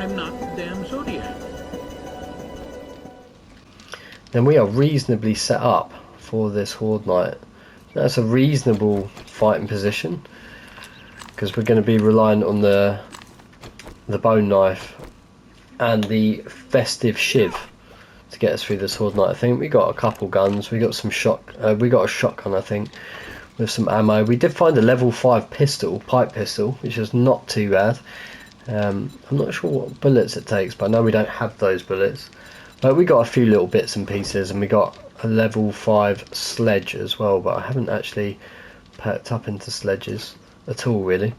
I'm not the damn Zodiac. Then we are reasonably set up for this Horde Knight. That's a reasonable fighting position, because we're going to be reliant on the bone knife and the festive shiv to get us through this Horde Knight. I think we got a couple guns. We got some we got a shotgun, I think, with some ammo. We did find a level 5 pistol, pipe pistol, which is not too bad. I'm not sure what bullets it takes, but I know we don't have those bullets. But we got a few little bits and pieces, and we got a level 5 sledge as well, but I haven't actually perked up into sledges at all, really.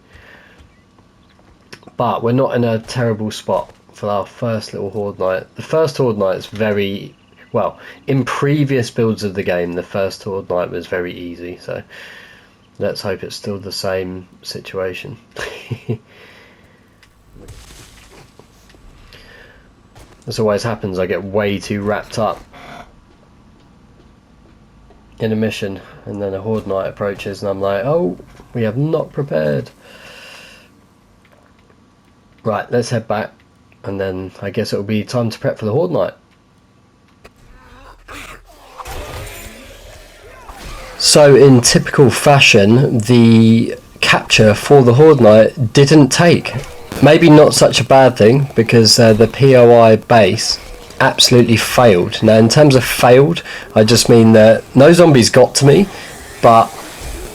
But we're not in a terrible spot for our first little Horde Knight. The first Horde Knight is very, well, in previous builds of the game, the first Horde Knight was very easy, so let's hope it's still the same situation. As always happens, I get way too wrapped up in a mission, and then a Horde Knight approaches and I'm like, oh, we have not prepared. Right, let's head back, and then I guess it'll be time to prep for the Horde Knight. So in typical fashion, the capture for the Horde Knight didn't take. Maybe not such a bad thing, because the POI base absolutely failed. Now in terms of failed, I just mean that no zombies got to me, but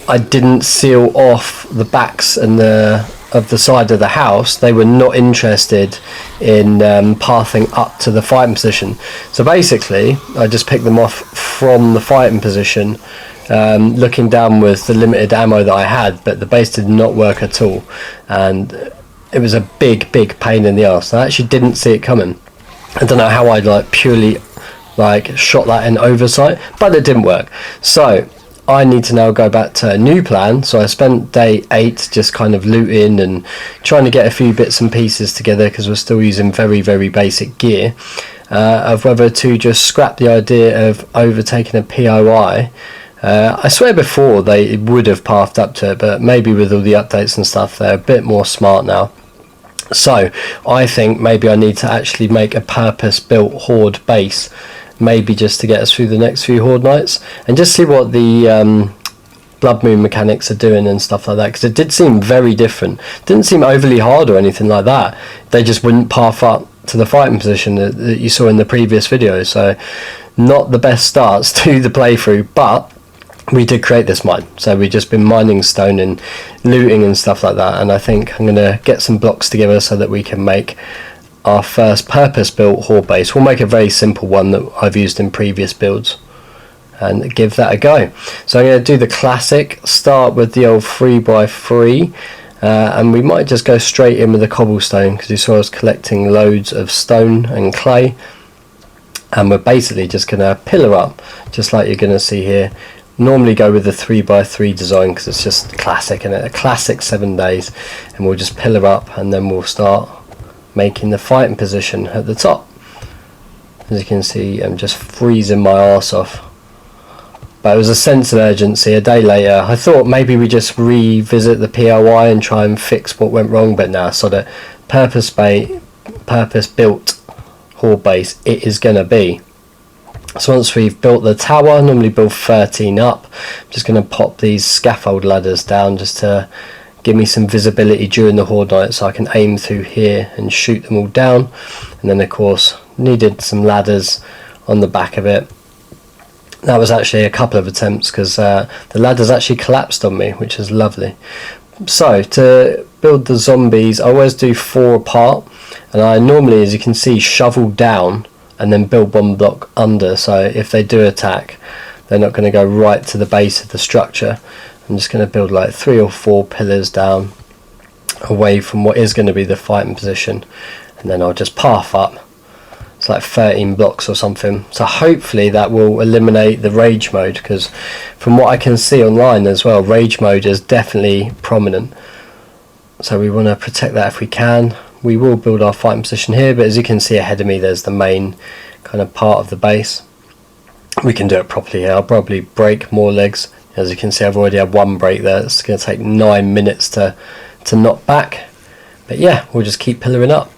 I didn't seal off the backs and of the side of the house. They were not interested in pathing up to the fighting position. So basically I just picked them off from the fighting position, looking down with the limited ammo that I had, but the base did not work at all, and it was a big pain in the arse. I actually didn't see it coming. I don't know how I purely shot that in oversight, but it didn't work. So I need to now go back to a new plan. So I spent day 8 just kind of looting and trying to get a few bits and pieces together, because we're still using very basic gear, of whether to just scrap the idea of overtaking a POI. I swear before they would have pathed up to it, but maybe with all the updates and stuff they're a bit more smart now. So I think maybe I need to actually make a purpose-built Horde base, maybe just to get us through the next few Horde Nights, and just see what the Blood Moon mechanics are doing and stuff like that, because it did seem very different. It didn't seem overly hard or anything like that. They just wouldn't path up to the fighting position that you saw in the previous video. So not the best starts to the playthrough, but we did create this mine, so we've just been mining stone and looting and stuff like that, and I think I'm going to get some blocks together so that we can make our first purpose-built Horde base. We'll make a very simple one that I've used in previous builds and give that a go. So I'm going to do the classic, start with the old 3x3, and we might just go straight in with the cobblestone, because you saw us collecting loads of stone and clay, and we're basically just going to pillar up, just like you're going to see here. Normally go with the 3x3 design because it's just classic, and a classic 7 days, and we'll just pillar up, and then we'll start making the fighting position at the top. As you can see, I'm just freezing my arse off, but it was a sense of urgency. A day later I thought maybe we just revisit the POI and try and fix what went wrong, but now so that purpose built Horde base it is going to be. So once we've built the tower, normally build 13 up, I'm just going to pop these scaffold ladders down just to give me some visibility during the Horde Night, so I can aim through here and shoot them all down. And then of course needed some ladders on the back of it. That was actually a couple of attempts, because the ladders actually collapsed on me, which is lovely. So to build the zombies I always do 4 apart, and I normally, as you can see, shovel down and then build 1 block under, so if they do attack they're not going to go right to the base of the structure. I'm just going to build 3 or 4 pillars down away from what is going to be the fighting position, and then I'll just path up. It's 13 blocks or something, so hopefully that will eliminate the rage mode, because from what I can see online as well, rage mode is definitely prominent, so we want to protect that if we can. We will build our fighting position here, but as you can see ahead of me there's the main kind of part of the base. We can do it properly here. I'll probably break more legs. As you can see I've already had 1 break there. It's going to take 9 minutes to knock back, but yeah, we'll just keep pillaring up.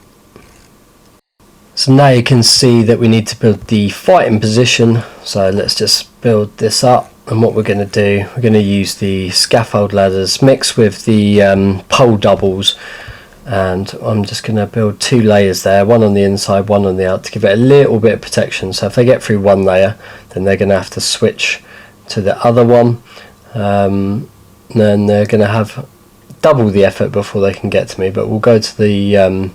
So now you can see that we need to build the fighting position. So let's just build this up, and what we're going to do, we're going to use the scaffold ladders mixed with the pole doubles, and I'm just going to build 2 layers there, one on the inside, one on the out, to give it a little bit of protection. So if they get through one layer, then they're going to have to switch to the other one, then they're going to have double the effort before they can get to me. But we'll go to the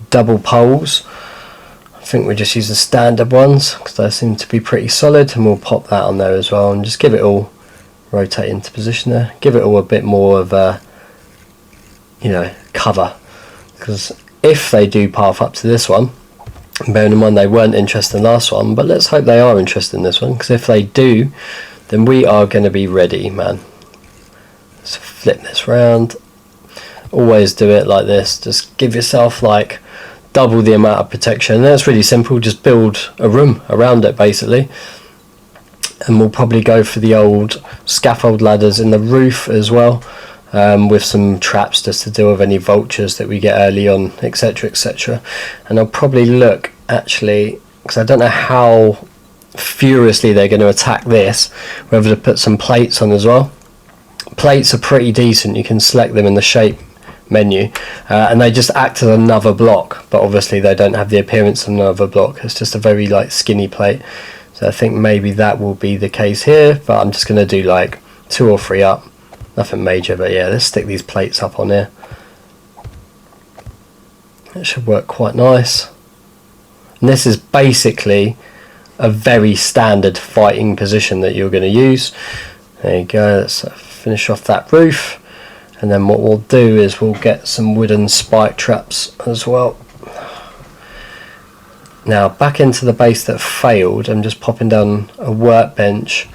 double poles. I think we just use the standard ones because they seem to be pretty solid, and we'll pop that on there as well and just give it all, rotate into position there, give it all a bit more of a, cover, because if they do path up to this one, bearing in mind they weren't interested in the last one, but let's hope they are interested in this one, because if they do, then we are going to be ready, man. Let's flip this round. Always do it like this, just give yourself like double the amount of protection, and that's really simple. Just build a room around it basically, and we'll probably go for the old scaffold ladders in the roof as well, with some traps just to deal with any vultures that we get early on, etc, etc. And I'll probably look, actually, because I don't know how furiously they're going to attack this, whether to put some plates on as well. Plates are pretty decent, you can select them in the shape menu, and they just act as another block, but obviously they don't have the appearance of another block. It's just a very like skinny plate, so I think maybe that will be the case here, but I'm just going to do like 2 or 3 up, nothing major. But yeah, let's stick these plates up on here. It should work quite nice, and this is basically a very standard fighting position that you're going to use. There you go. Let's finish off that roof. And then what we'll do is we'll get some wooden spike traps as well. Now back into the base that failed, I'm just popping down a workbench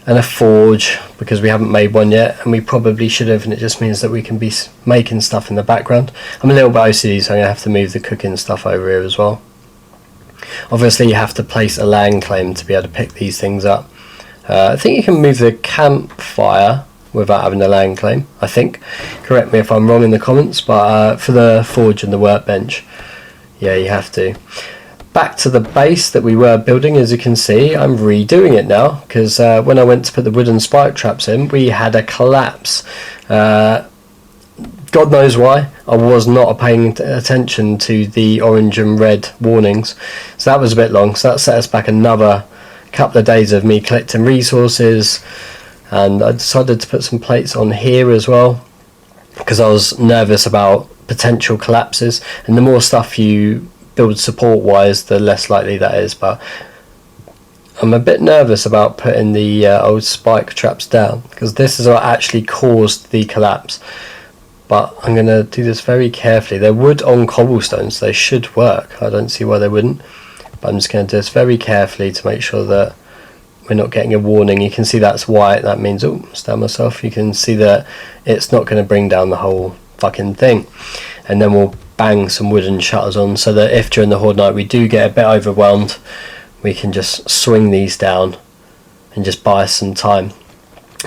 and a forge, because we haven't made one yet, and we probably should have, and it just means that we can be making stuff in the background. I'm a little bit OCD, so I'm going to have to move the cooking stuff over here as well. Obviously you have to place a land claim to be able to pick these things up. I think you can move the campfire without having a land claim, I think. Correct me if I'm wrong in the comments, but for the forge and the workbench, yeah, you have to. Back to the base that we were building, as you can see, I'm redoing it now, because when I went to put the wooden spike traps in, we had a collapse. God knows why. I was not paying attention to the orange and red warnings, so that was a bit long. So that set us back another couple of days of me collecting resources. And I decided to put some plates on here as well, because I was nervous about potential collapses, and the more stuff you build support wise, the less likely that is. But I'm a bit nervous about putting the old spike traps down, because this is what actually caused the collapse. But I'm going to do this very carefully. They're wood on cobblestone, so they should work. I don't see why they wouldn't, but I'm just going to do this very carefully to make sure that we're not getting a warning. You can see that's white, that means, oh, stand myself, you can see that it's not going to bring down the whole fucking thing. And then we'll bang some wooden shutters on, so that if during the horde night we do get a bit overwhelmed, we can just swing these down and just buy us some time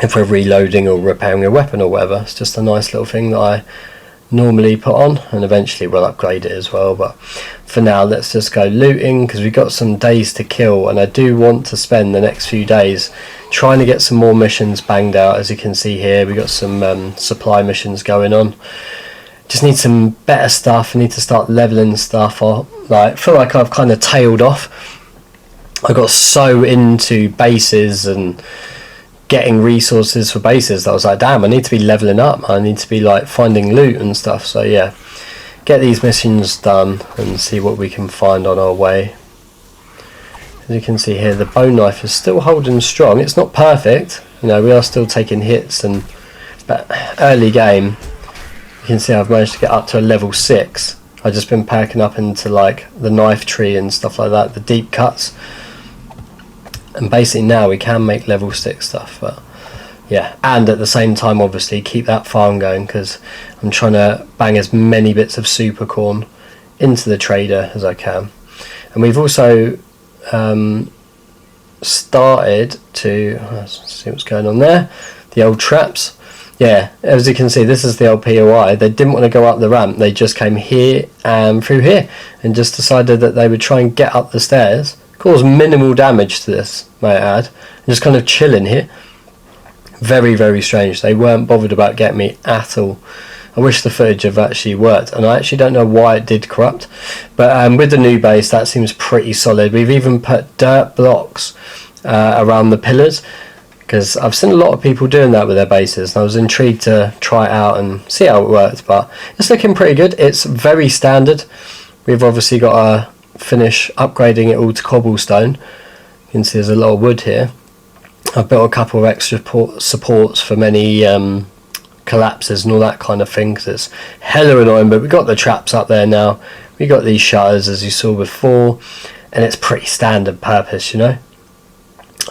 if we're reloading or repairing a weapon or whatever. It's just a nice little thing that I normally put on, and eventually we'll upgrade it as well. But for now, let's just go looting, because we've got some days to kill, and I do want to spend the next few days trying to get some more missions banged out. As you can see here, we got some supply missions going on. Just need some better stuff. I need to start leveling stuff, or like, feel like I've kind of tailed off. I got so into bases and getting resources for bases that I was like, damn, I need to be leveling up. I need to be like finding loot and stuff. So yeah, get these missions done and see what we can find on our way. As you can see here, the bone knife is still holding strong. It's not perfect, we are still taking hits, but early game you can see I've managed to get up to a level 6. I've just been packing up into like the knife tree and stuff like that, the deep cuts. And basically now we can make level 6 stuff. But yeah, and at the same time obviously keep that farm going, because I'm trying to bang as many bits of supercorn into the trader as I can. And we've also started to, let's see what's going on there, the old traps. Yeah, as you can see, this is the old POI. They didn't want to go up the ramp. They just came here and through here and just decided that they would try and get up the stairs. Cause minimal damage to this, may I add. And just kind of chilling here. Very, very strange. They weren't bothered about getting me at all. I wish the footage have actually worked, and I actually don't know why it did corrupt. But with the new base, that seems pretty solid. We've even put dirt blocks around the pillars, because I've seen a lot of people doing that with their bases, and I was intrigued to try it out and see how it worked. But it's looking pretty good. It's very standard. We've obviously got to finish upgrading it all to cobblestone. You can see there's a lot of wood here. I've built a couple of extra supports for many collapses and all that kind of thing, because it's hella annoying. But we got the traps up there now. We got these shutters as you saw before, and it's pretty standard purpose, you know.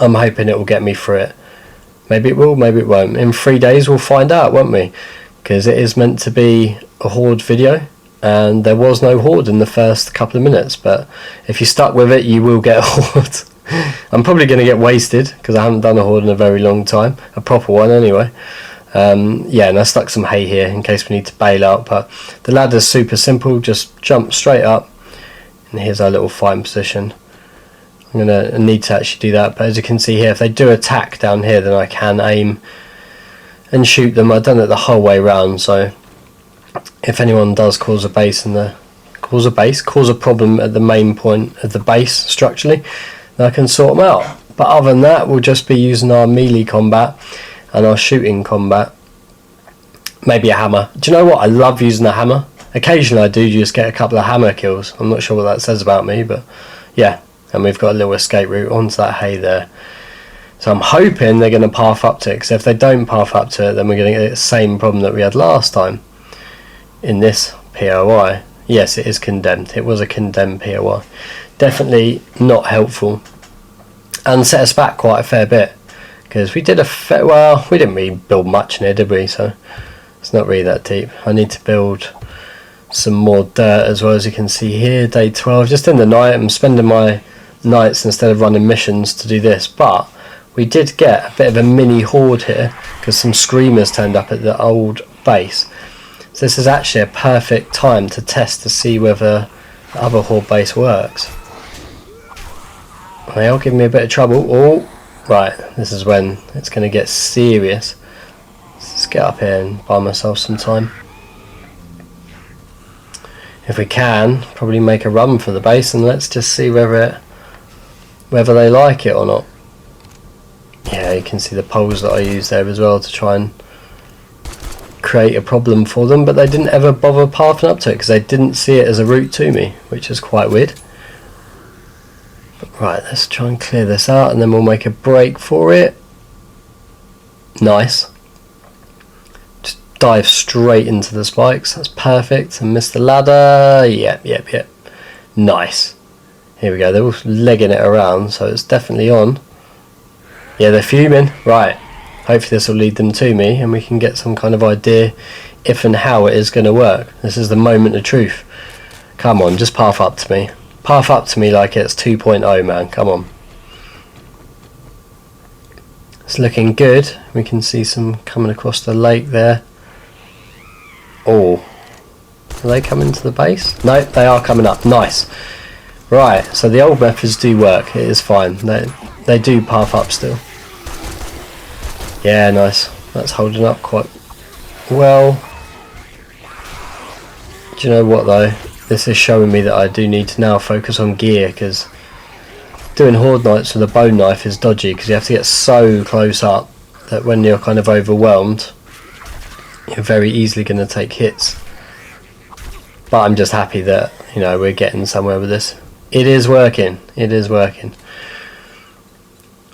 I'm hoping it will get me through it. Maybe it will, maybe it won't. In 3 days we'll find out, won't we? Because it is meant to be a horde video, and there was no horde in the first couple of minutes. But if you stuck with it, you will get a horde. I'm probably going to get wasted because I haven't done a horde in a very long time, a proper one anyway. Yeah, and I stuck some hay here in case we need to bail out. But the ladder's super simple, just jump straight up, and here's our little fighting position. I'm going to need to actually do that, but as you can see here, if they do attack down here, then I can aim and shoot them. I've done it the whole way round, so if anyone does cause a problem at the main point of the base structurally, then I can sort them out. But other than that, we'll just be using our melee combat and our shooting combat. Maybe a hammer. Do you know what? I love using a hammer. Occasionally I do just get a couple of hammer kills. I'm not sure what that says about me, but yeah. And we've got a little escape route onto that hay there. So I'm hoping they're going to path up to it, because if they don't path up to it, then we're going to get the same problem that we had last time in this POI. Yes, it is condemned. It was a condemned POI. Definitely not helpful, and set us back quite a fair bit, because we did well, we didn't really build much in here, did we? So it's not really that deep. I need to build some more dirt as well. As you can see here, day 12, just in the night. I'm spending my nights instead of running missions to do this, but we did get a bit of a mini horde here because some screamers turned up at the old base. So this is actually a perfect time to test to see whether the other horde base works. They are giving me a bit of trouble. Oh, right, this is when it's going to get serious. Let's get up here and buy myself some time. If we can, probably make a run for the base, and let's just see whether they like it or not. Yeah, you can see the poles that I used there as well to try and create a problem for them, but they didn't ever bother pathing up to it because they didn't see it as a route to me, which is quite weird. But right, let's try and clear this out, and then we'll make a break for it. Nice. Just dive straight into the spikes. That's perfect. And miss the ladder. Yep. Nice. Here we go. They're all legging it around, so it's definitely on. Yeah, they're fuming. Right. Hopefully this will lead them to me, and we can get some kind of idea if and how it is going to work. This is the moment of truth. Come on, just path up to me. Path up to me like it's 2.0, man. Come on. It's looking good. We can see some coming across the lake there. Oh. Are they coming to the base? No, they are coming up. Nice. Right, so the old methods do work. It is fine. They do path up still. Yeah, nice. That's holding up quite well. Do you know what though? This is showing me that I do need to now focus on gear, because doing horde nights with a bone knife is dodgy, because you have to get so close up that when you're kind of overwhelmed, you're very easily going to take hits. But I'm just happy that, you know, we're getting somewhere with this. It is working. It is working.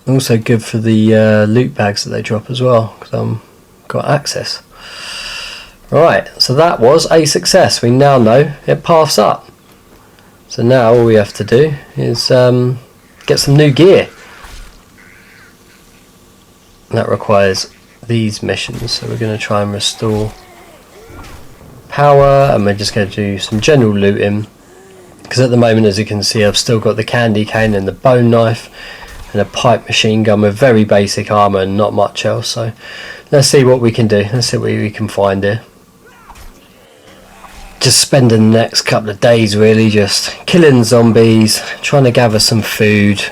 Also good for the loot bags that they drop as well, because I've got access. Right, so that was a success. We now know it paths up. So now all we have to do is get some new gear. That requires these missions, so we're going to try and restore power, and we're just going to do some general looting, because at the moment, as you can see, I've still got the candy cane and the bone knife and a pipe machine gun with very basic armour and not much else. So let's see what we can do. Let's see what we can find here. Just spending the next couple of days really just killing zombies, trying to gather some food.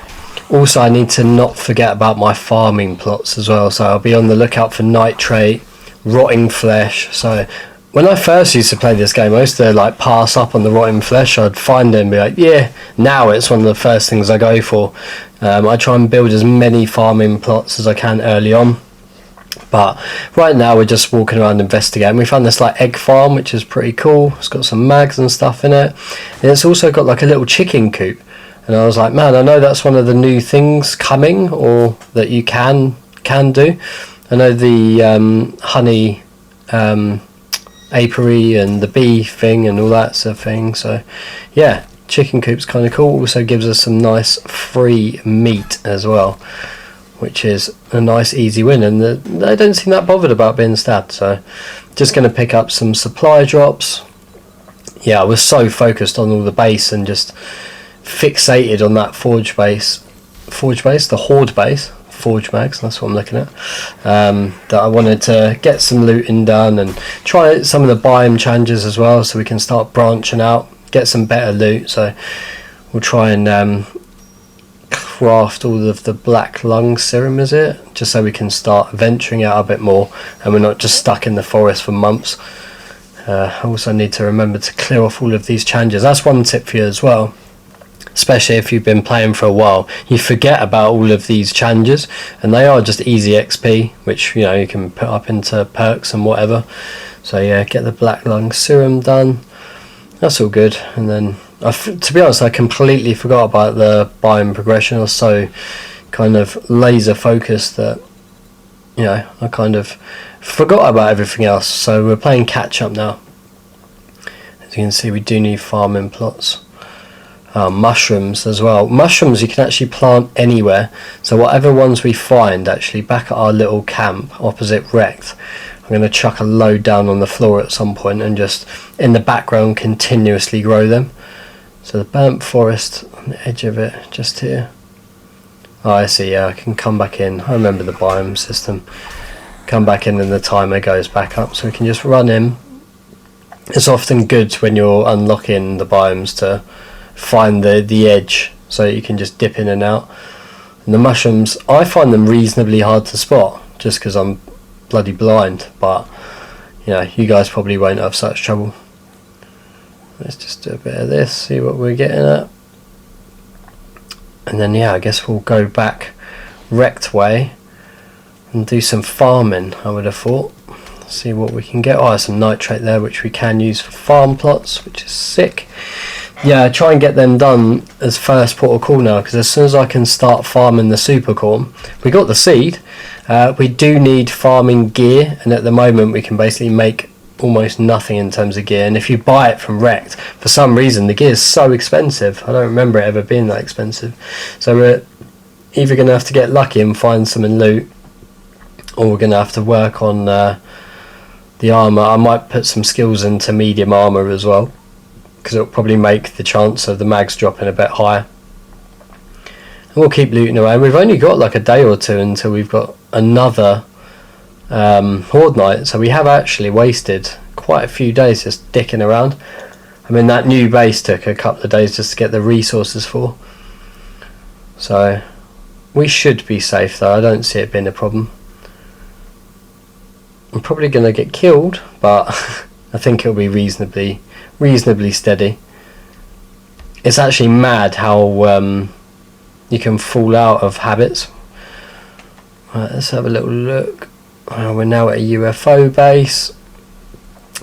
Also, I need to not forget about my farming plots as well, so I'll be on the lookout for nitrate, rotting flesh. So when I first used to play this game, I used to like pass up on the rotting flesh. I'd find it and be like, yeah, now it's one of the first things I go for. I try and build as many farming plots as I can early on. But right now we're just walking around investigating. We found this like egg farm, which is pretty cool. It's got some mags and stuff in it. And it's also got like a little chicken coop. And I was like, man, I know that's one of the new things coming, or that you can do. I know the honey apiary and the bee thing and all that sort of thing. So yeah, chicken coop's kind of cool. Also gives us some nice free meat as well, which is a nice easy win, and they don't seem that bothered about being stabbed. So just going to pick up some supply drops. Yeah, I was so focused on all the base and just fixated on that forge base, the horde base, forge mags, that's what I'm looking at, that I wanted to get some looting done and try some of the biome changes as well, so we can start branching out, get some better loot. So we'll try and craft all of the black lung serum, is it, just so we can start venturing out a bit more and we're not just stuck in the forest for months. I also need to remember to clear off all of these changes. That's one tip for you as well, especially if you've been playing for a while. You forget about all of these changes, and they are just easy XP, which, you know, you can put up into perks and whatever. So yeah, get the black lung serum done, that's all good. And then to be honest, I completely forgot about the biome progression. I was so kind of laser focused that, you know, I kind of forgot about everything else. So we're playing catch up now. As you can see, we do need farming plots. Mushrooms as well. Mushrooms you can actually plant anywhere, so whatever ones we find, actually back at our little camp opposite Wrecked, I'm going to chuck a load down on the floor at some point and just in the background continuously grow them. So the burnt forest on the edge of it, just here. Oh, I see, yeah, I can come back in. I remember the biome system. Come back in and the timer goes back up, so we can just run in. It's often good when you're unlocking the biomes to find the edge, so you can just dip in and out. And the mushrooms, I find them reasonably hard to spot just because I'm bloody blind, but you know, you guys probably won't have such trouble. Let's just do a bit of this, see what we're getting at, and then yeah, I guess we'll go back Wrecked way and do some farming. I would have thought, see what we can get. Oh, there's some nitrate there which we can use for farm plots, which is sick. Yeah, try and get them done as first port of call now, because as soon as I can start farming the Supercorn, we got the seed, we do need farming gear, and at the moment we can basically make almost nothing in terms of gear. And if you buy it from Wrecked, for some reason the gear is so expensive. I don't remember it ever being that expensive, so we're either going to have to get lucky and find some in loot, or we're going to have to work on the armour. I might put some skills into medium armour as well, because it'll probably make the chance of the mags dropping a bit higher. And we'll keep looting away. We've only got like a day or two until we've got another horde night, so we have actually wasted quite a few days just dicking around. I mean, that new base took a couple of days just to get the resources for, so we should be safe though. I don't see it being a problem. I'm probably going to get killed, but I think it'll be reasonably steady. It's actually mad how you can fall out of habits. Right, let's have a little look. We're now at a UFO base.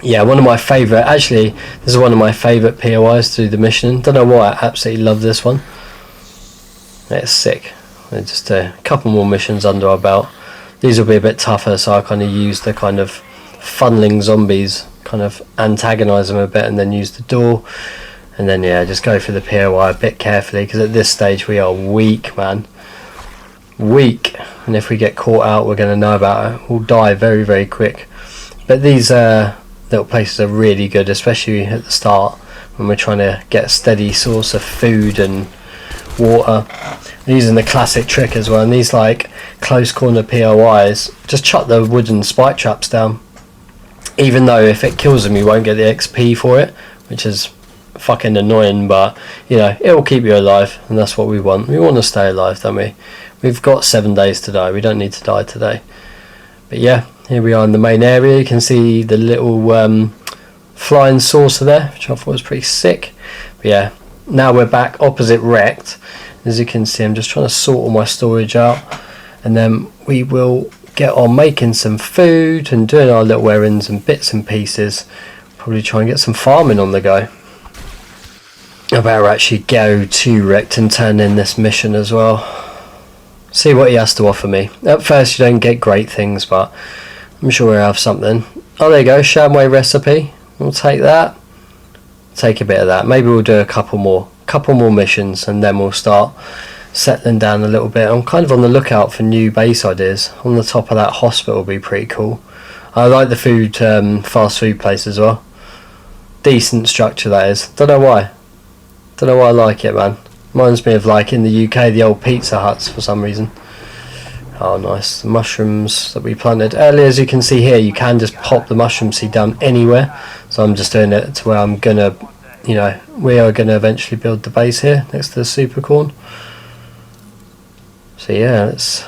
Yeah, one of my favourite, actually this is one of my favourite POIs to do the mission. Don't know why, I absolutely love this one. It's sick. Just a couple more missions under our belt. These will be a bit tougher, so I kind of use the kind of funneling zombies, kind of antagonise them a bit and then use the door. And then yeah, just go for the POI a bit carefully, because at this stage we are weak, man. Weak. And if we get caught out, we're going to know about it. We'll die very, very quick. But these little places are really good, especially at the start when we're trying to get a steady source of food and water. As using the classic trick as well, and these like close corner POIs, just chuck the wooden spike traps down, even though if it kills them you won't get the XP for it, which is fucking annoying, but you know, it will keep you alive, and that's what we want. We want to stay alive, don't we? We've got 7 days to die, we don't need to die today. But yeah, here we are in the main area. You can see the little flying saucer there, which I thought was pretty sick. But yeah, now we're back opposite wrecked. As you can see, I'm just trying to sort all my storage out, and then we will get on making some food and doing our little errands and bits and pieces. Probably try and get some farming on the go. I better actually go to wrecked and turn in this mission as well. See what he has to offer me. At first you don't get great things, but I'm sure we'll have something. Oh, there you go, Shamway recipe. We'll take that. Take a bit of that. Maybe we'll do a couple more missions, and then we'll start settling down a little bit. I'm kind of on the lookout for new base ideas. On the top of that hospital will be pretty cool. I like the food, fast food place as well. Decent structure that is. Don't know why I like it, man. Reminds me of like in the UK, the old Pizza Huts for some reason. Oh nice, the mushrooms that we planted earlier. As you can see here, you can just pop the mushroom seed down anywhere, so I'm just doing it to where I'm gonna, you know, we are gonna eventually build the base here next to the Supercorn. So yeah, it's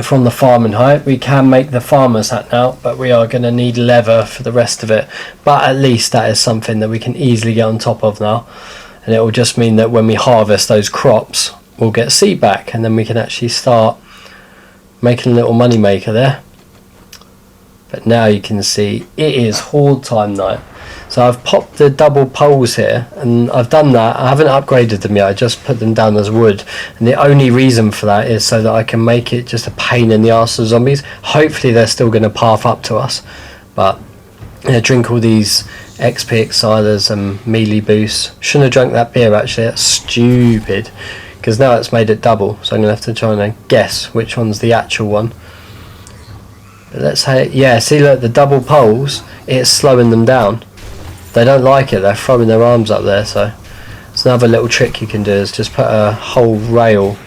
from the farming height. We can make the farmer's hat now, but we are gonna need leather for the rest of it. But at least that is something that we can easily get on top of now, and it will just mean that when we harvest those crops, we'll get seed back, and then we can actually start making a little money maker there. But now you can see it is horde time night. So I've popped the double poles here, and I've done that. I haven't upgraded them yet, I just put them down as wood, and the only reason for that is so that I can make it just a pain in the arse of zombies. Hopefully they're still going to path up to us, but yeah, drink all these XP exilers and melee boosts. Shouldn't have drunk that beer actually, that's stupid, because now it's made it double, so I'm going to have to try and guess which one's the actual one. But let's say, yeah, see look, the double poles, it's slowing them down. They don't like it, they're throwing their arms up there, so it's another little trick you can do, is just put a whole rail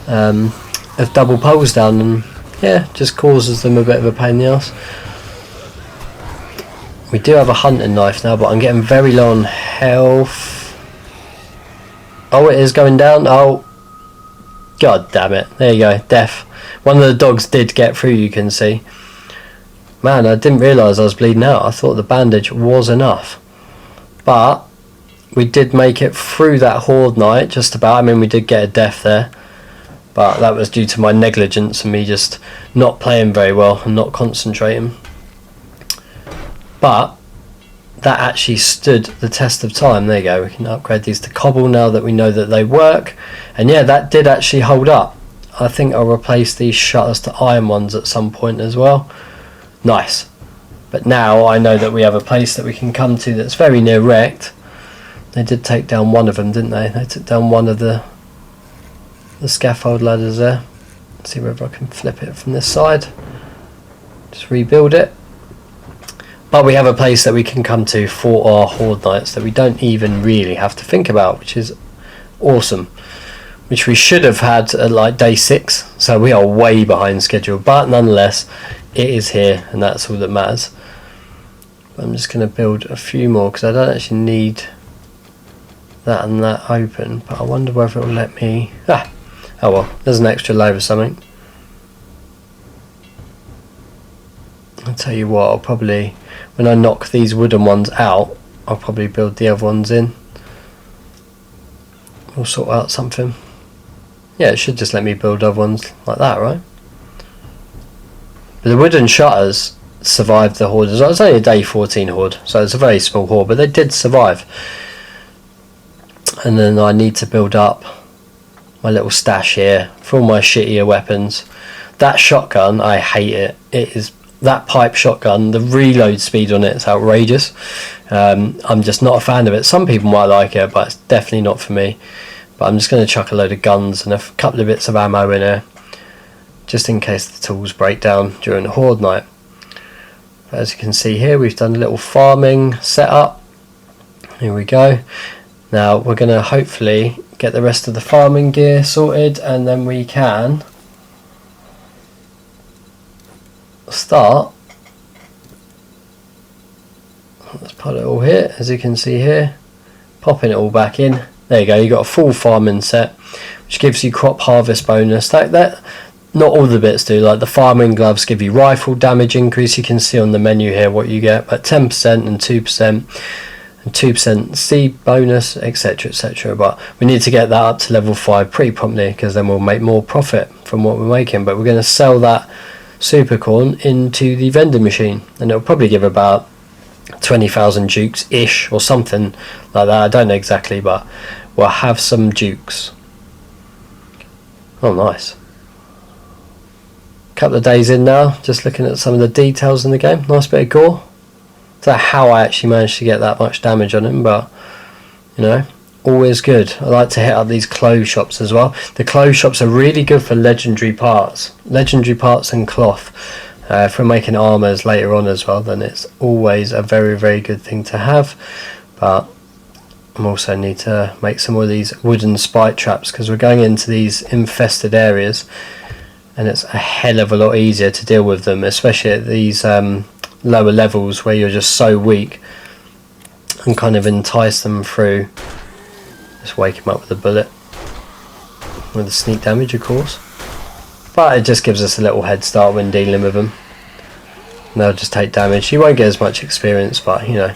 of double poles down, and yeah, just causes them a bit of a pain in the ass. We do have a hunting knife now, but I'm getting very low on health. Oh, it is going down. Oh, god damn it. There you go, death. One of the dogs did get through, you can see. Man, I didn't realise I was bleeding out. I thought the bandage was enough. But we did make it through that horde night, just about. I mean, we did get a death there, but that was due to my negligence and me just not playing very well and not concentrating. But that actually stood the test of time. There you go, we can upgrade these to cobble now that we know that they work. And yeah, that did actually hold up. I think I'll replace these shutters to iron ones at some point as well. Nice. But now I know that we have a place that we can come to that's very near wrecked. They did take down one of them, didn't they? They took down one of the scaffold ladders there. Let's see whether I can flip it from this side. Just rebuild it. But we have a place that we can come to for our horde nights that we don't even really have to think about, which is awesome. Which we should have had at like day 6, so we are way behind schedule, but nonetheless it is here, and that's all that matters. I'm just going to build a few more because I don't actually need that and that open, but I wonder whether it will let me. Oh well, there's an extra layer of something. I'll tell you what, I'll probably, when I knock these wooden ones out, I'll probably build the other ones in. We'll sort out something. Yeah, it should just let me build other ones like that, right? But the wooden shutters survived the horde. It was only a day 14 horde, so it's a very small horde, but they did survive. And then I need to build up my little stash here for all my shittier weapons. That shotgun, I hate it. It is, that pipe shotgun, the reload speed on it is outrageous. I'm just not a fan of it. Some people might like it, but it's definitely not for me. But I'm just going to chuck a load of guns and a couple of bits of ammo in here, just in case the tools break down during the horde night. But as you can see here, we've done a little farming setup. Here we go. Now we're going to hopefully get the rest of the farming gear sorted, and then we can start. Let's put it all here, as you can see here, popping it all back in. There you go, you got a full farming set, which gives you crop harvest bonus. That not all the bits do, like the farming gloves give you rifle damage increase. You can see on the menu here what you get, but 10% and 2% and 2% seed bonus, etc, etc. But we need to get that up to level 5 pretty promptly, because then we'll make more profit from what we're making. But we're going to sell that Supercorn into the vending machine, and it'll probably give about 20,000 dukes ish or something like that. I don't know exactly, but we'll have some dukes. Oh, nice. Couple of days in now, just looking at some of the details in the game. Nice bit of gore. Don't know how I actually managed to get that much damage on him, but you know, always good. I like to hit up these clothes shops as well. The clothes shops are really good for legendary parts and cloth. If we're making armors later on as well, then it's always a very, very good thing to have. But I also need to make some more of these wooden spike traps, because we're going into these infested areas, and it's a hell of a lot easier to deal with them, especially at these lower levels where you're just so weak, and kind of entice them through. Just wake him up with a bullet, with the sneak damage, of course. But it just gives us a little head start when dealing with them. And they'll just take damage. You won't get as much experience, but you know,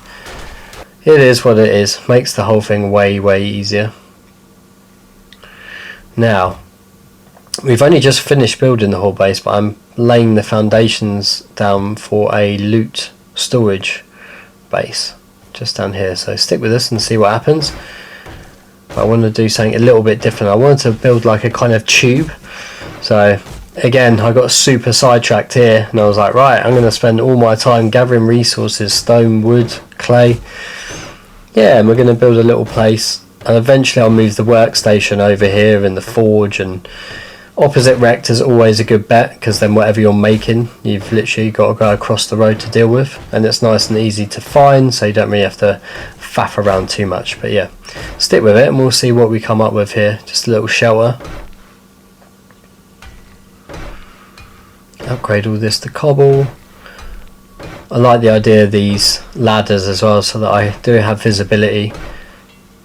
it is what it is. Makes the whole thing way, way easier. Now, we've only just finished building the whole base, but I'm laying the foundations down for a loot storage base just down here. So stick with us and see what happens. But I want to do something a little bit different. I wanted to build like a kind of tube. So again, I got super sidetracked here, and I was like, right, I'm going to spend all my time gathering resources, stone, wood, clay. Yeah, and we're going to build a little place, and eventually I'll move the workstation over here and the forge, and opposite rect is always a good bet, because then whatever you're making, you've literally got to go across the road to deal with, and it's nice and easy to find, so you don't really have to faff around too much. But yeah, stick with it and we'll see what we come up with here. Just a little shelter. Upgrade all this to cobble. I like the idea of these ladders as well, so that I do have visibility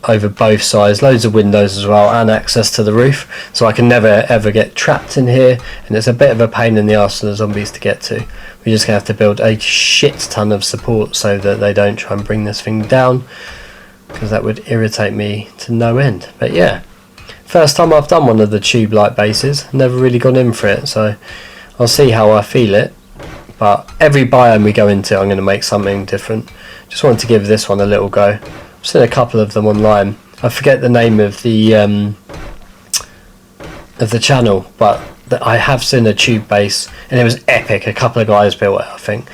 over both sides. Loads of windows as well, and access to the roof, so I can never ever get trapped in here, and it's a bit of a pain in the arse for the zombies to get to. We're just going to have to build a shit ton of support so that they don't try and bring this thing down, because that would irritate me to no end. But yeah, first time I've done one of the tube-like bases, never really gone in for it, so I'll see how I feel it. But every biome we go into, I'm going to make something different. Just wanted to give this one a little go. I've seen a couple of them online. I forget the name of the channel, but I have seen a tube base, and it was epic. A couple of guys built it, I think.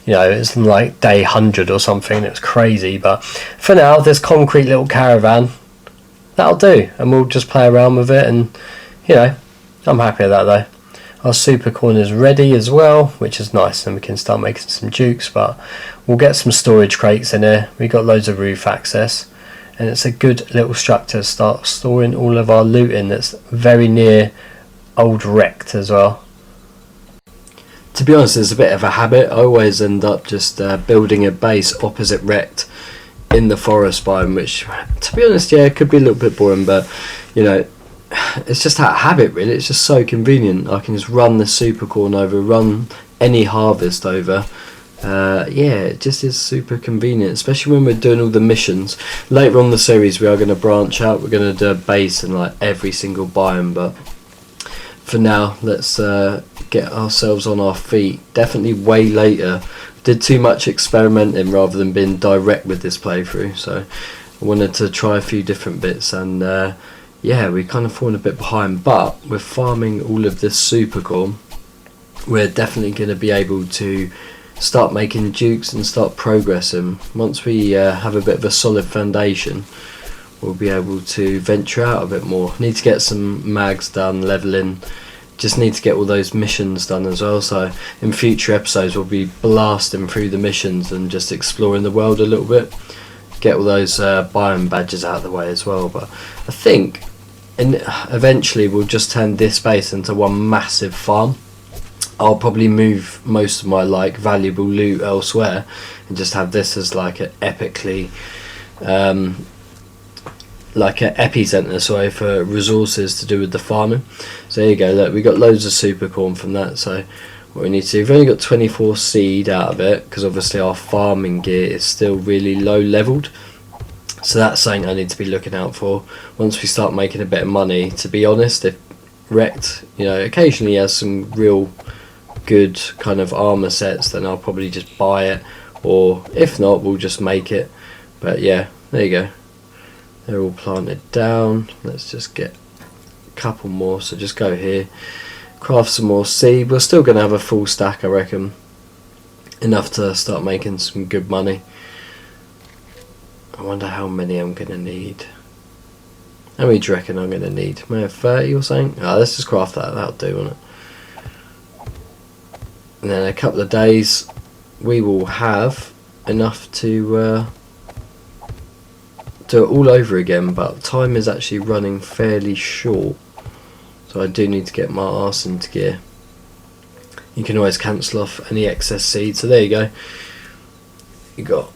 You know, it's like day 100 or something. It was crazy. But for now, this concrete little caravan, that'll do, and we'll just play around with it. And you know, I'm happy with that though. Our Supercorn is ready as well, which is nice, and we can start making some dukes. But we'll get some storage crates in here. We've got loads of roof access, and it's a good little structure to start storing all of our loot in. That's very near old wrecked as well. To be honest, it's a bit of a habit. I always end up just building a base opposite wrecked in the forest biome, which, to be honest, yeah, it could be a little bit boring, but you know, it's just that habit really. It's just so convenient. I can just run the Supercorn over, run any harvest over. Yeah, it just is super convenient, especially when we're doing all the missions. Later on in the series we are going to branch out. We're going to do a base in like every single biome, but for now let's get ourselves on our feet. Definitely way later. Did too much experimenting rather than being direct with this playthrough, so I wanted to try a few different bits, and yeah, we kind of fallen a bit behind, but we're farming all of this Supercorn. We're definitely going to be able to start making dukes and start progressing. Once we have a bit of a solid foundation, we'll be able to venture out a bit more. Need to get some mags done, leveling. Just need to get all those missions done as well, so in future episodes we'll be blasting through the missions and just exploring the world a little bit. get all those biome badges out of the way as well. But I think eventually we'll just turn this base into one massive farm. I'll probably move most of my like valuable loot elsewhere and just have this as like an epically like an epicenter, sorry, for resources to do with the farming. So there you go, look, we got loads of supercorn from that. So what we need to do, we've only got 24 seed out of it because obviously our farming gear is still really low leveled. So that's something I need to be looking out for once we start making a bit of money. To be honest, if Rect, you know, occasionally has some real good kind of armor sets, then I'll probably just buy it, or if not, we'll just make it. But yeah, there you go. They're all planted down. Let's just get a couple more. So just go here, craft some more seed. We're still going to have a full stack, I reckon. Enough to start making some good money. I wonder how many I'm going to need. How many do you reckon I'm going to need? Maybe 30 or something? Oh, let's just craft that. That'll do, won't it? And then in a couple of days, we will have enough to do it all over again, but time is actually running fairly short, so I do need to get my arse into gear. You can always cancel off any excess seed, so there you go. You got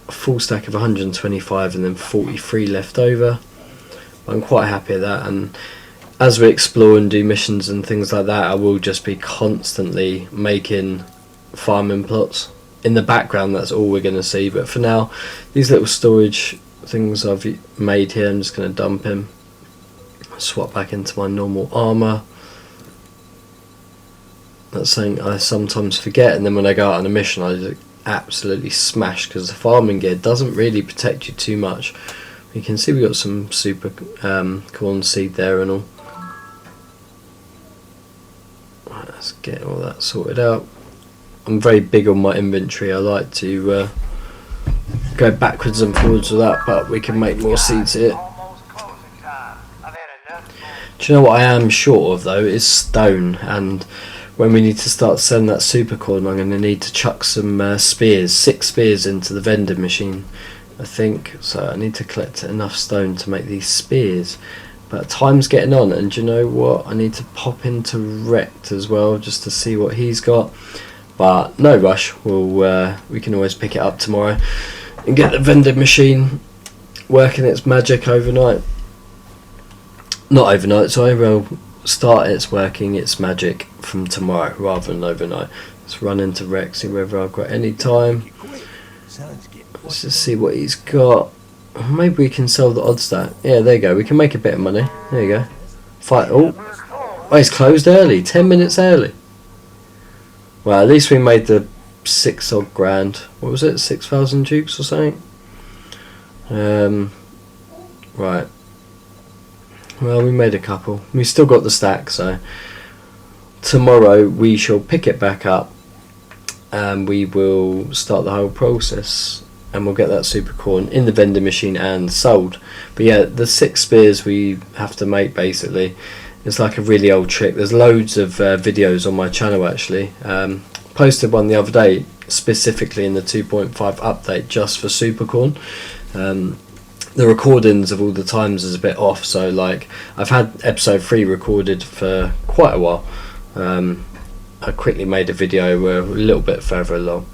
a full stack of 125 and then 43 left over. I'm quite happy at that, and as we explore and do missions and things like that, I will just be constantly making farming plots. In the background, that's all we're going to see, but for now, these little storage things I've made here, I'm just going to dump him, swap back into my normal armour. That's something I sometimes forget, and then when I go out on a mission I just absolutely smash, because the farming gear doesn't really protect you too much. You can see we got some super corn seed there and all. Right, let's get all that sorted out. I'm very big on my inventory. I like to go backwards and forwards with that, but we can make more seeds here. Do you know what I am short of though is stone, and when we need to start selling that supercorn, I'm going to need to chuck some spears, 6 spears into the vending machine, I think. So I need to collect enough stone to make these spears. But time's getting on, and do you know what? I need to pop into Rect as well just to see what he's got. But no rush. We can always pick it up tomorrow and get the vending machine working its magic overnight. Not overnight, sorry. We'll start its working its magic from tomorrow rather than overnight. Let's run into Rect, see whether I've got any time. Let's just see what he's got. Maybe we can sell the odd stack. Yeah, there you go. We can make a bit of money. There you go. Fight. Oh, he's closed early. 10 minutes early. Well, at least we made the 6 odd grand. What was it? 6,000 jukes or something? Right. Well, we made a couple. We still got the stack, so tomorrow we shall pick it back up and we will start the whole process, and we'll get that supercorn in the vending machine and sold. But yeah, the 6 spears we have to make basically, it's like a really old trick. There's loads of videos on my channel actually. Posted one the other day specifically in the 2.5 update just for supercorn. The recordings of all the times is a bit off, so like I've had episode 3 recorded for quite a while. I quickly made a video where a little bit further along.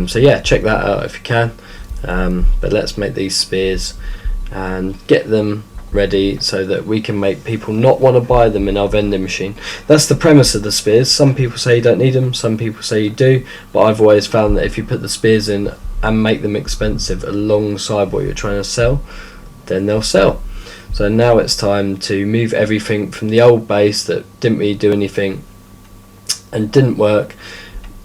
So yeah, check that out if you can. But let's make these spears and get them ready so that we can make people not want to buy them in our vending machine. That's the premise of the spears. Some people say you don't need them, some people say you do, but I've always found that if you put the spears in and make them expensive alongside what you're trying to sell, then they'll sell. So now it's time to move everything from the old base that didn't really do anything and didn't work.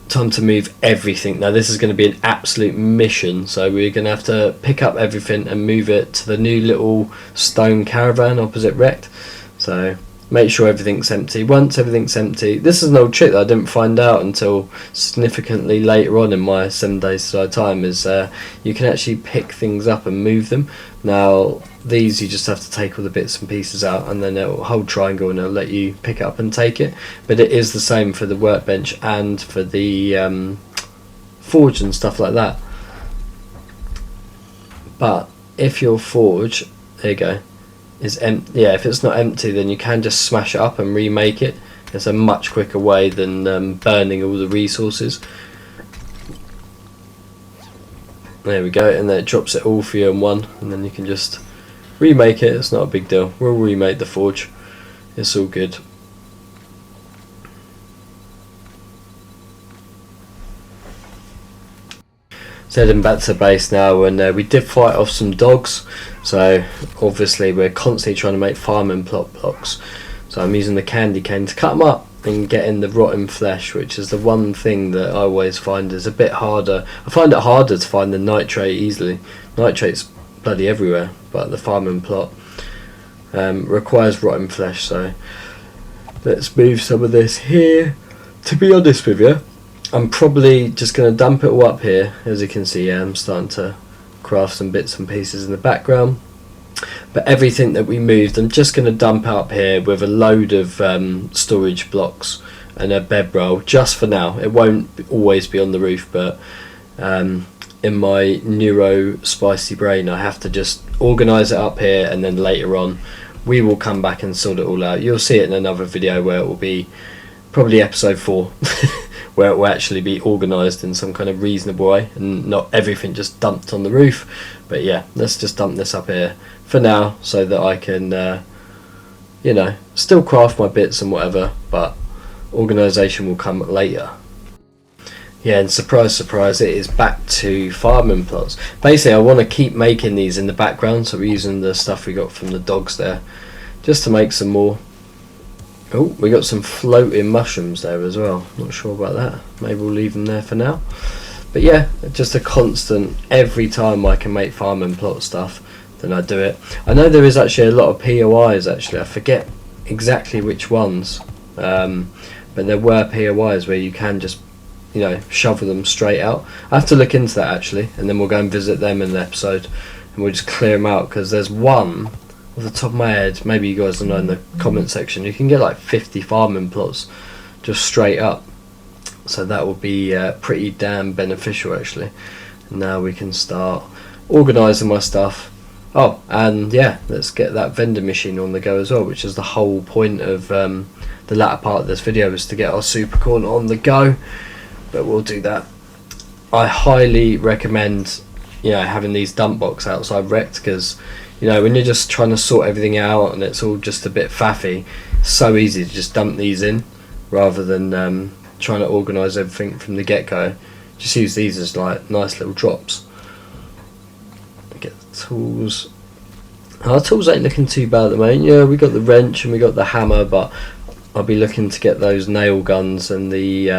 Time to move everything. Now this is going to be an absolute mission, so we're going to have to pick up everything and move it to the new little stone caravan opposite Rect. So make sure everything's empty. Once everything's empty, this is an old trick that I didn't find out until significantly later on in my 7 days to die time, is you can actually pick things up and move them. Now these you just have to take all the bits and pieces out, and then it'll hold triangle and it'll let you pick it up and take it. But it is the same for the workbench and for the forge and stuff like that. But if your forge, there you go, is empty, yeah, if it's not empty, then you can just smash it up and remake it. It's a much quicker way than burning all the resources. There we go, and then it drops it all for you in one, and then you can just remake it. It's not a big deal. We'll remake the forge. It's all good. So heading back to the base now, and we did fight off some dogs, so obviously we're constantly trying to make farming plot blocks. So I'm using the candy cane to cut them up and get in the rotten flesh, which is the one thing that I always find is a bit harder. I find it harder to find the nitrate easily. Nitrate's bloody everywhere, but the farming plot requires rotten flesh. So let's move some of this here. To be honest with you, I'm probably just going to dump it all up here. As you can see, yeah, I'm starting to craft some bits and pieces in the background. But everything that we moved, I'm just going to dump up here with a load of storage blocks and a bedroll, just for now. It won't always be on the roof, but in my neuro spicy brain, I have to just organise it up here, and then later on we will come back and sort it all out. You'll see it in another video where it will be probably episode 4 where it will actually be organised in some kind of reasonable way and not everything just dumped on the roof. But yeah, let's just dump this up here for now so that I can you know, still craft my bits and whatever, but organisation will come later. Yeah, and surprise surprise, it is back to farming plots. Basically I want to keep making these in the background, so we're using the stuff we got from the dogs there just to make some more. Oh, we got some floating mushrooms there as well. Not sure about that. Maybe we'll leave them there for now. But yeah, just a constant. Every time I can make farming plot stuff, then I do it. I know there is actually a lot of POIs actually. I forget exactly which ones. But there were POIs where you can just, you know, shovel them straight out. I have to look into that actually, and then we'll go and visit them in the episode, and we'll just clear them out, because there's one off the top of my head, maybe you guys will know in the comment section, you can get like 50 farming plots just straight up, so that will be pretty damn beneficial actually. And now we can start organising my stuff. Oh, and yeah, let's get that vending machine on the go as well, which is the whole point of the latter part of this video, is to get our Supercorn on the go. But we'll do that. I highly recommend, you know, having these dump box outside wrecked, because you know, when you're just trying to sort everything out and it's all just a bit faffy, it's so easy to just dump these in rather than trying to organise everything from the get-go. Just use these as like nice little drops. Get the tools. Our tools ain't looking too bad at the moment. Yeah, we got the wrench and we got the hammer, but I'll be looking to get those nail guns and the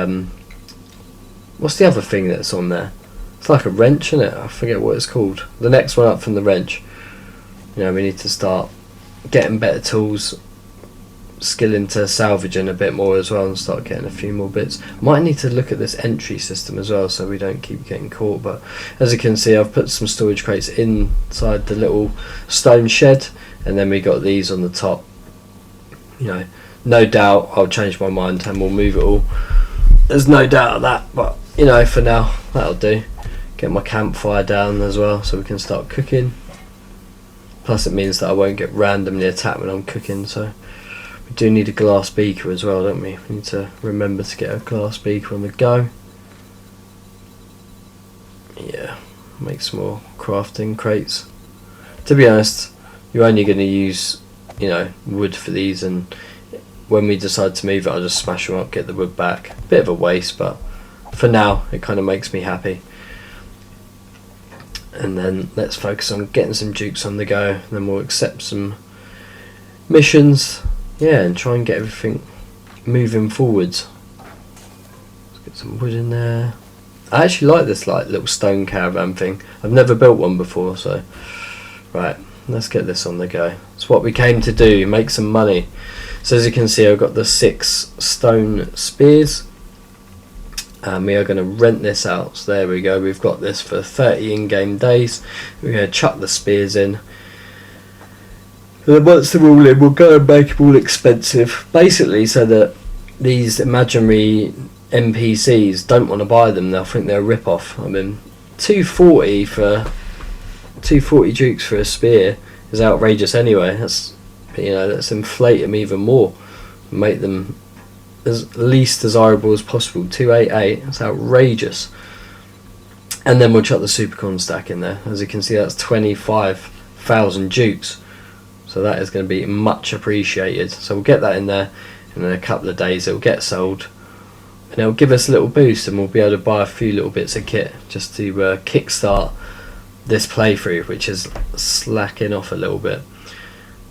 what's the other thing that's on there? It's like a wrench, isn't it? I forget what it's called. The next one up from the wrench. You know, we need to start getting better tools, skill into salvaging a bit more as well, and start getting a few more bits. Might need to look at this entry system as well, so we don't keep getting caught. But as you can see, I've put some storage crates inside the little stone shed, and then we got these on the top. You know, no doubt I'll change my mind and we'll move it all. There's no doubt of that, but you know, for now that'll do. Get my campfire down as well so we can start cooking. Plus it means that I won't get randomly attacked when I'm cooking. So we do need a glass beaker as well, don't we? We need to remember to get a glass beaker on the go. Yeah, make some more crafting crates. To be honest, you're only going to use, you know, wood for these, and when we decide to move it, I'll just smash them up, get the wood back. Bit of a waste, but for now it kind of makes me happy. And then let's focus on getting some dukes on the go, and then we'll accept some missions, yeah, and try and get everything moving forwards. Let's get some wood in there. I actually like this like little stone caravan thing. I've never built one before, so right, let's get this on the go. It's what we came to do, make some money. So as you can see, I've got the 6 stone spears, and we are going to rent this out. So there we go, we've got this for 30 in-game days. We're going to chuck the spears in, and then once they're all in, we'll go and make them all expensive, basically so that these imaginary NPCs don't want to buy them. They'll think they're a rip-off. I mean, 240 for 240 dukes for a spear is outrageous anyway. That's, you know, let's inflate them even more, make them as least desirable as possible. 288, that's outrageous. And then we'll chuck the Supercorn stack in there. As you can see, that's 25,000 dukes, so that is going to be much appreciated. So we'll get that in there, and in a couple of days it will get sold, and it'll give us a little boost, and we'll be able to buy a few little bits of kit just to kickstart this playthrough, which is slacking off a little bit.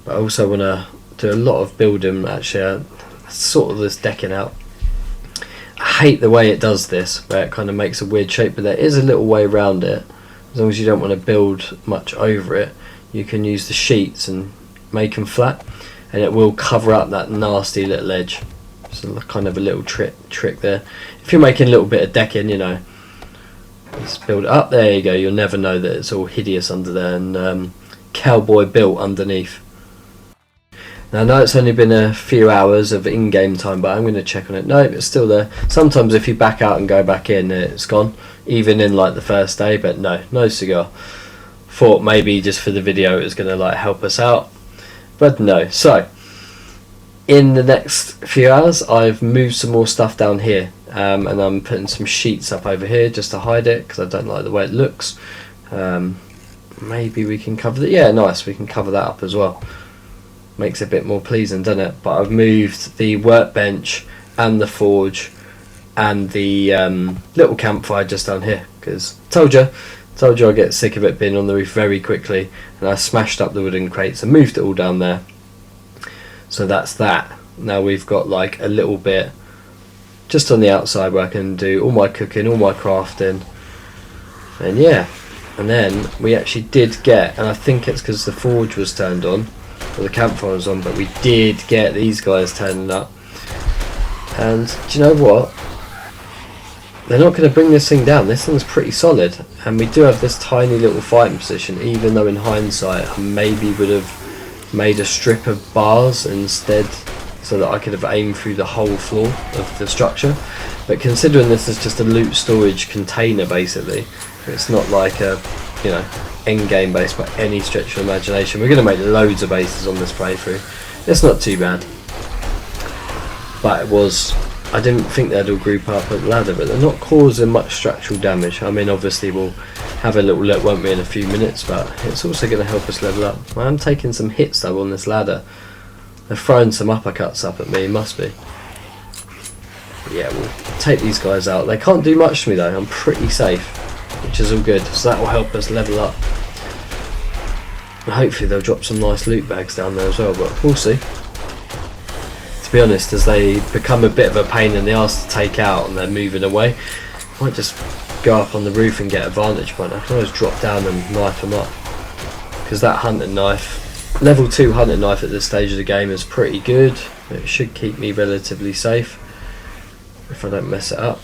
But I also want to do a lot of building. Actually, sort of this decking out. I hate the way it does this, where it kind of makes a weird shape, but there is a little way around it. As long as you don't want to build much over it, you can use the sheets and make them flat, and it will cover up that nasty little edge. So kind of a little trick there. If you're making a little bit of decking, you know, just build it up. There you go. You'll never know that it's all hideous under there and cowboy built underneath. Now I know it's only been a few hours of in-game time, but I'm going to check on it. No, it's still there. Sometimes if you back out and go back in, it's gone, even in like the first day. But no cigar. Thought maybe just for the video it was going to like help us out, but no. So in the next few hours I've moved some more stuff down here, and I'm putting some sheets up over here just to hide it, because I don't like the way it looks. Maybe we can cover that. Yeah, nice, we can cover that up as well. Makes it a bit more pleasing, doesn't it? But I've moved the workbench and the forge and the little campfire just down here, because told you I get sick of it being on the roof very quickly, and I smashed up the wooden crates and moved it all down there. So that's that. Now we've got like a little bit just on the outside where I can do all my cooking, all my crafting, and yeah. And then we actually did get, and I think it's because the forge was turned on, or the campfire was on, but we did get these guys turning up. And do you know what? They're not going to bring this thing down. This thing's pretty solid, and we do have this tiny little fighting position, even though in hindsight I maybe would have made a strip of bars instead, so that I could have aimed through the whole floor of the structure. But considering this is just a loot storage container, basically, it's not like a, you know, end game base by any stretch of imagination. We're going to make loads of bases on this playthrough. It's not too bad, but it was, I didn't think they'd all group up at the ladder, but they're not causing much structural damage. I mean, obviously we'll have a little look, won't we, in a few minutes, but it's also going to help us level up. I am taking some hits though on this ladder. They're throwing some uppercuts up at me, must be. But yeah, we'll take these guys out. They can't do much to me though, I'm pretty safe, which is all good, so that will help us level up. And hopefully they'll drop some nice loot bags down there as well, but we'll see. To be honest, as they become a bit of a pain in the arse to take out and they're moving away, I might just go up on the roof and get a vantage point. I can always drop down and knife them up, because that hunting knife, level 2 hunting knife at this stage of the game, is pretty good. It should keep me relatively safe if I don't mess it up.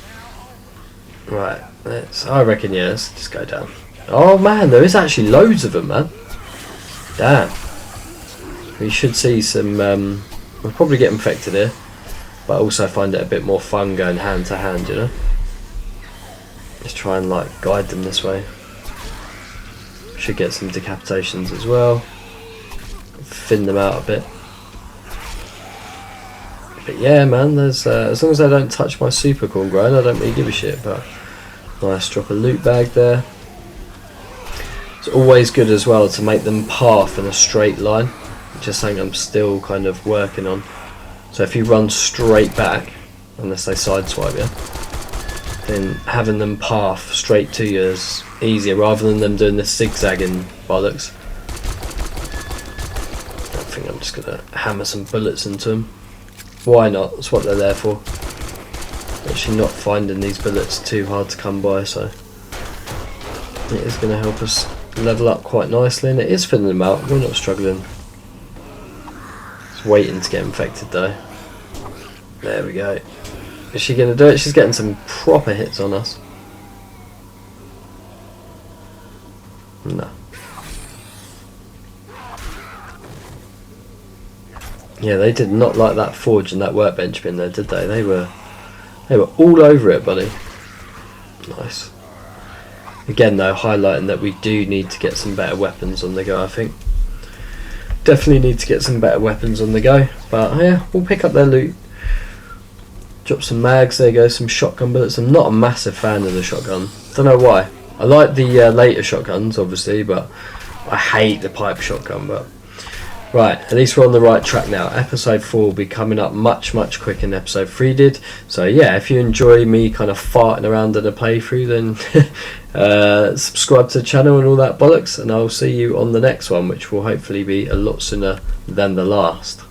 Right, I reckon, yeah, let's just go down. Oh man, there is actually loads of them, man. Damn. We should see some, we'll probably get infected here, but also find it a bit more fun going hand to hand, you know. Just try and like guide them this way. Should get some decapitations as well. Thin them out a bit. But yeah, man, there's as long as they don't touch my Supercorn grind, I don't really give a shit. But nice, drop a loot bag there. It's always good as well to make them path in a straight line, which is something I'm still kind of working on. So if you run straight back, unless they sideswipe you, then having them path straight to you is easier, rather than them doing this zigzagging bollocks. I think I'm just going to hammer some bullets into them. Why not? That's what they're there for. Actually not finding these bullets too hard to come by, so it is going to help us level up quite nicely, and it is filling them out. We're not struggling. Just waiting to get infected though. There we go. Is she going to do it? She's getting some proper hits on us. No. Yeah, they did not like that forge and that workbench bin there, did they? They were all over it, buddy. Nice. Again though, highlighting that we do need to get some better weapons on the go. I think definitely need to get some better weapons on the go, but yeah, we'll pick up their loot. Drop some mags, there you go, some shotgun bullets. I'm not a massive fan of the shotgun, don't know why. I like the later shotguns obviously, but I hate the pipe shotgun. But right, at least we're on the right track now. Episode 4 will be coming up much quicker than episode 3 did. So yeah, if you enjoy me kind of farting around in a playthrough, then subscribe to the channel and all that bollocks, and I'll see you on the next one, which will hopefully be a lot sooner than the last.